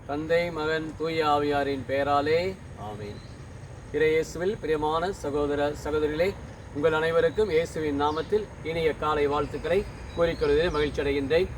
தந்தை, மகன், தூய ஆவியாரின் பெயராலே ஆமென். இயேசுவில் பிரியமான சகோதர சகோதரிகளே, உங்கள் அனைவருக்கும் இயேசுவின் நாமத்தில் இனிய காலை வாழ்த்துக்களை கூறிக்கொள்வதில் மகிழ்ச்சி அடைகின்றேன்.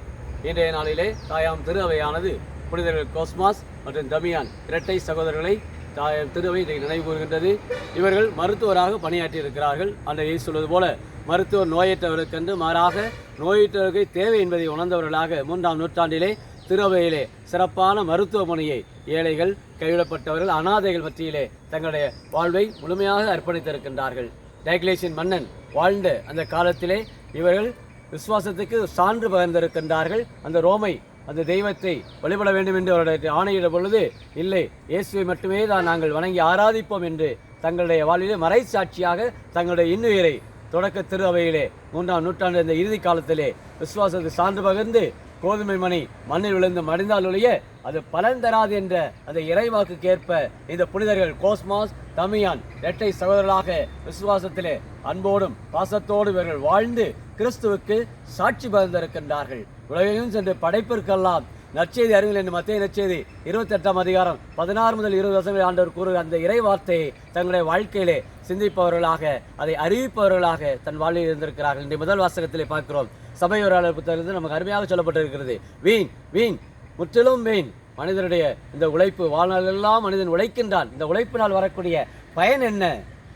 இன்றைய நாளிலே தாயாம் திரு அவையானது புனிதர்கள் கோஸ்மாஸ் மற்றும் தமியான் இரட்டை சகோதரர்களை தாயாம் திருவை நினைவு கூறுகின்றது. இவர்கள் மருத்துவராக பணியாற்றி இருக்கிறார்கள். அந்த இயேசு சொல்வது போல மருத்துவர் நோயற்றவருக்கென்று மாறாக நோயற்றவருக்கு தேவை என்பதை உணர்ந்தவர்களாக 3ஆம் நூற்றாண்டிலே திருவையிலே சிறப்பான மருத்துவமனையை ஏழைகள், கைவிடப்பட்டவர்கள், அனாதைகள் மத்தியிலே தங்களுடைய வாழ்வை முழுமையாக அர்ப்பணித்திருக்கின்றார்கள். டயக்லேசியன் மன்னன் வாழ்ந்த அந்த காலத்திலே இவர்கள் விசுவாசத்துக்கு சான்று பகிர்ந்திருக்கின்றார்கள். அந்த ரோமை அந்த தெய்வத்தை வழிபட வேண்டும் என்று அவருடைய ஆணையிட பொழுது, இல்லை, இயேசுவை மட்டுமே தான் நாங்கள் வணங்கி ஆராதிப்போம் என்று தங்களுடைய வாழ்விலே மறைசாட்சியாக தங்களுடைய இன்னுயிரை தொடக்க திரு அவையிலே 3ஆம் நூற்றாண்டு இந்த இறுதி காலத்திலே விசுவாசத்தை சான்று பகிர்ந்து கோதுமை மணி மண்ணில் விழுந்து மடிந்தால் ஒழிய அது பலன் தராது என்ற அந்த இறைவாக்குக்கேற்ப இந்த புனிதர்கள் கோஸ்மாஸ், தமியான் இரட்டை சகோதரர்களாக விசுவாசத்திலே அன்போடும் பாசத்தோடு இவர்கள் வாழ்ந்து கிறிஸ்துவுக்கு சாட்சி பகிர்ந்திருக்கின்றார்கள். உலகெங்கும் சென்று படைப்பிற்கெல்லாம் நற்செய்தி அறிவியல் என்று மத்திய நற்செய்தி 28ஆம் அதிகாரம் 16 முதல் 20 வசனங்கள் ஆண்டவர் கூறுகிற அந்த இறை வார்த்தையை தங்களுடைய வாழ்க்கையிலே சிந்திப்பவர்களாக, அதை அறிவிப்பவர்களாக தன் வாழ்வில் இருந்திருக்கிறார்கள். இன்றைய முதல் வாசகத்திலே பார்க்கிறோம். சபையோராளர் புத்தகத்தில் நமக்கு அருமையாக சொல்லப்பட்டிருக்கிறது. வீண் வீண் முற்றிலும் வீண் மனிதனுடைய இந்த உழைப்பு, வாழ்நாளெல்லாம் மனிதன் உழைக்கின்றான். இந்த உழைப்பினால் வரக்கூடிய பயன் என்ன?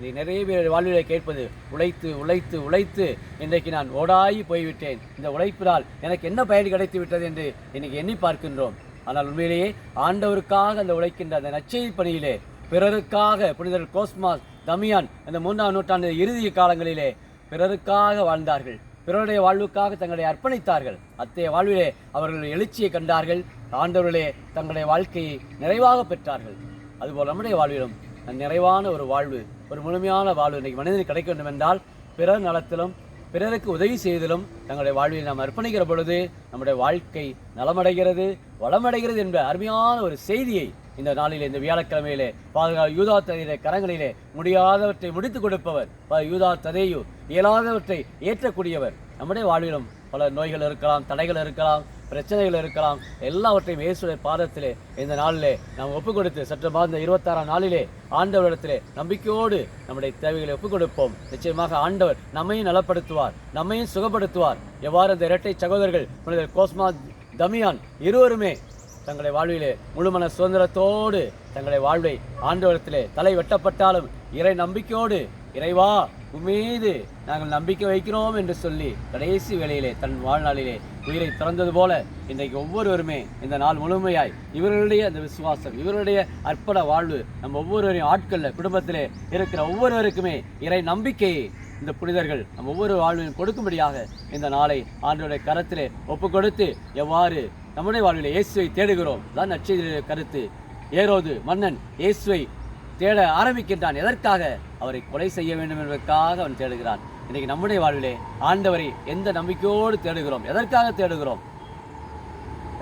நீ நிறைய பேர் வாழ்விலை கேட்பது, உழைத்து உழைத்து உழைத்து இன்றைக்கு நான் ஓடாகி போய்விட்டேன், இந்த உழைப்பினால் எனக்கு என்ன பயன் கிடைத்து விட்டது என்று இன்னைக்கு எண்ணி பார்க்கின்றோம். ஆனால் உண்மையிலேயே ஆண்டவருக்காக அந்த உழைக்கின்ற அந்த நற்செய்தி பணியிலே பிறருக்காக புனிதர் கோஸ்மாஸ், தமியான் அந்த 3ஆம் நூற்றாண்டு இறுதி காலங்களிலே பிறருக்காக வாழ்ந்தார்கள். பிறருடைய வாழ்வுக்காக தங்களை அர்ப்பணித்தார்கள். அத்தகைய வாழ்விலே அவர்கள் எழுச்சியை கண்டார்கள். ஆண்டவர்களே தங்களுடைய வாழ்க்கையை நிறைவாக பெற்றார்கள். அதுபோல் நம்முடைய வாழ்விலும் நிறைவான ஒரு வாழ்வு, ஒரு முழுமையான வாழ்வு இன்றைக்கு மனிதனுக்கு கிடைக்க வேண்டும் என்றால் பிறர் நலத்திலும் பிறருக்கு உதவி செய்வதிலும் தங்களுடைய வாழ்வில் நாம் அர்ப்பணிக்கிற பொழுது நம்முடைய வாழ்க்கை நலமடைகிறது, வளமடைகிறது என்ற அருமையான ஒரு செய்தியை இந்த நாளிலே, இந்த வியாழக்கிழமையிலே யூதா ததையுடைய கரங்களிலே முடியாதவற்றை முடித்துக் கொடுப்பவர் யூதா ததேயு, இயலாதவற்றை ஏற்றக்கூடியவர். நம்முடைய வாழ்விலும் பல நோய்கள் இருக்கலாம், தடைகள் இருக்கலாம், பிரச்சனைகள் இருக்கலாம். எல்லாவற்றையும் இயேசுடைய பாதத்திலே இந்த நாளிலே நாம் ஒப்புக் கொடுத்து சற்று இந்த 26ஆம் நாளிலே ஆண்டவரிடத்திலே நம்பிக்கையோடு நம்முடைய தேவைகளை ஒப்புக் கொடுப்போம். நிச்சயமாக ஆண்டவர் நம்மையும் நலப்படுத்துவார், நம்மையும் சுகப்படுத்துவார். எவ்வாறு அந்த இரட்டை சகோதரர்கள் புனிதர் கோஸ்மாஸ், தமியான் இருவருமே தங்களுடைய வாழ்விலே முழுமன சுதந்திரத்தோடு தங்களுடைய வாழ்வை ஆண்டவரிடத்திலே தலை வெட்டப்பட்டாலும் இறை நம்பிக்கையோடு, இறைவா உம்மீது நாங்கள் நம்பிக்கை வைக்கிறோம் என்று சொல்லி கடைசி வேளையிலே தன் வாழ்நாளிலே உயிரை திறந்தது போல இன்றைக்கு ஒவ்வொருவருமே இந்த நாள் முழுமையாய் இவர்களுடைய அந்த விசுவாசம், இவருடைய அர்ப்பண வாழ்வு நம் ஒவ்வொருவரையும் ஆட்களில் குடும்பத்திலே இருக்கிற ஒவ்வொருவருக்குமே இறை நம்பிக்கையை இந்த புனிதர்கள் நம் ஒவ்வொரு வாழ்வையும் கொடுக்கும்படியாக இந்த நாளை ஆண்டவருடைய கரத்திலே ஒப்பு கொடுத்து எவ்வாறு நம்முடைய வாழ்விலே இயேசுவை தேடுகிறோம் தான் நற்செய்தியுடைய கருத்து. ஏரோது மன்னன் இயேசுவை தேட ஆரம்பிக்கின்றான். எதற்காக? அவரை கொலை செய்ய வேண்டும் என்பதற்காக அவன் தேடுகிறான். இன்றைக்கு நம்முடைய வாழ்விலே ஆண்டவரை எந்த நம்பிக்கையோடு தேடுகிறோம்? எதற்காக தேடுகிறோம்?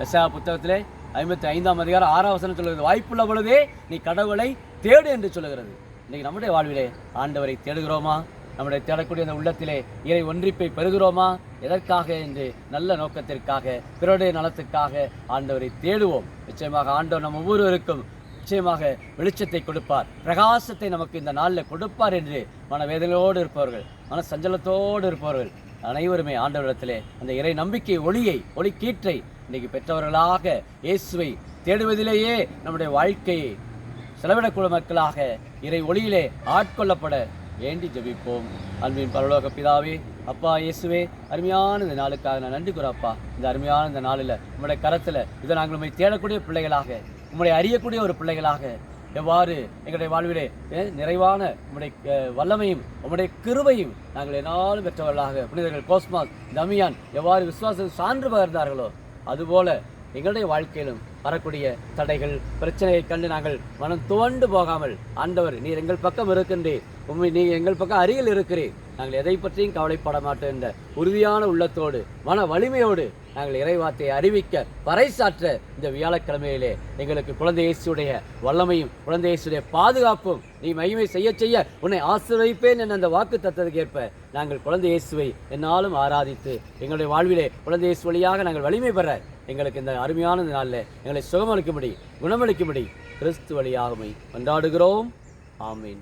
எசாயா புத்தகத்திலே 55ஆம் அதிகாரம் 6ஆம் வசனம் சொல்கிறது, வாய்ப்புள்ள பொழுதே நீ கடவுளை தேடு என்று சொல்லுகிறது. இன்றைக்கு நம்முடைய வாழ்விலே ஆண்டவரை தேடுகிறோமா? நம்முடைய தேடக்கூடிய அந்த உள்ளத்திலே இறை ஒன்றிப்பை பெறுகிறோமா? எதற்காக என்று நல்ல நோக்கத்திற்காக, பிறருடைய நலத்துக்காக ஆண்டவரை தேடுவோம். நிச்சயமாக ஆண்டவர் நம் ஒவ்வொருவருக்கும் நிச்சயமாக வெளிச்சத்தை கொடுப்பார், பிரகாசத்தை நமக்கு இந்த நாளில் கொடுப்பார் என்று மனவேதனையோடு இருப்பவர்கள், மன சஞ்சலத்தோடு இருப்பவர்கள் அனைவருமே ஆண்டவரிடத்திலே அந்த இறை நம்பிக்கை ஒளி கீற்றை இன்றைக்கு பெற்றவர்களாக இயேசுவை தேடுவதிலேயே நம்முடைய வாழ்க்கையை செலவிடக்கூடிய மக்களாக இறை ஒளியிலே ஆட்கொள்ளப்பட வேண்டி ஜெபிப்போம். அன்பின் பரலோக பிதாவே, அப்பா இயேசுவே, அருமையான இந்த நாளுக்காக நான் நன்றி கூறப்பா. இந்த அருமையான இந்த நாளில் நம்முடைய கரத்தில் இதை நாங்கள் உண்மை தேடக்கூடிய பிள்ளைகளாக, உம்முடைய அறியக்கூடிய ஒரு பிள்ளைகளாக எவ்வாறு எங்களுடைய வாழ்விலே நிறைவான உம்முடைய வல்லமையும் உம்முடைய கிருபையும் நாங்கள் என்னாலும் பெற்றவர்களாக புனிதர்கள் கோஸ்மாஸ், தமியான் எவ்வாறு விசுவாசத்தை சான்று பகிர்ந்தார்களோ அதுபோல எங்களுடைய வாழ்க்கையிலும் வரக்கூடிய தடைகள், பிரச்சனையை கண்டு நாங்கள் மனம் துவண்டு போகாமல், ஆண்டவர் நீர் எங்கள் பக்கம் இருக்கின்றீர், நீ எங்கள் பக்கம் அருகில் இருக்கிறீர், நாங்கள் எதை பற்றியும் கவலைப்பட மாட்டோம் என்ற உறுதியான உள்ளத்தோடு மன வலிமையோடு நாங்கள் இறைவார்த்தையை அறிவிக்க பறைசாற்ற இந்த வியாழக்கிழமையிலே எங்களுக்கு குழந்தை இயேசுடைய வல்லமையும் குழந்தை இயேசுடைய பாதுகாப்பும் நீ மகிமை செய்ய செய்ய உன்னை ஆசீர்வதிப்பேன் என்ற அந்த வாக்கு தத்தத்துக்கு ஏற்ப நாங்கள் குழந்தை இயேசுவை என்னாலும் ஆராதித்து எங்களுடைய வாழ்விலே குழந்தை இயேசு வழியாக நாங்கள் வலிமை பெற எங்களுக்கு இந்த அருமையான நாளில் எங்களை சுகமளிக்கும்படி குணமளிக்கும்படி கிறிஸ்து வழியாகமை கொண்டாடுகிறோம். ஆமீன்.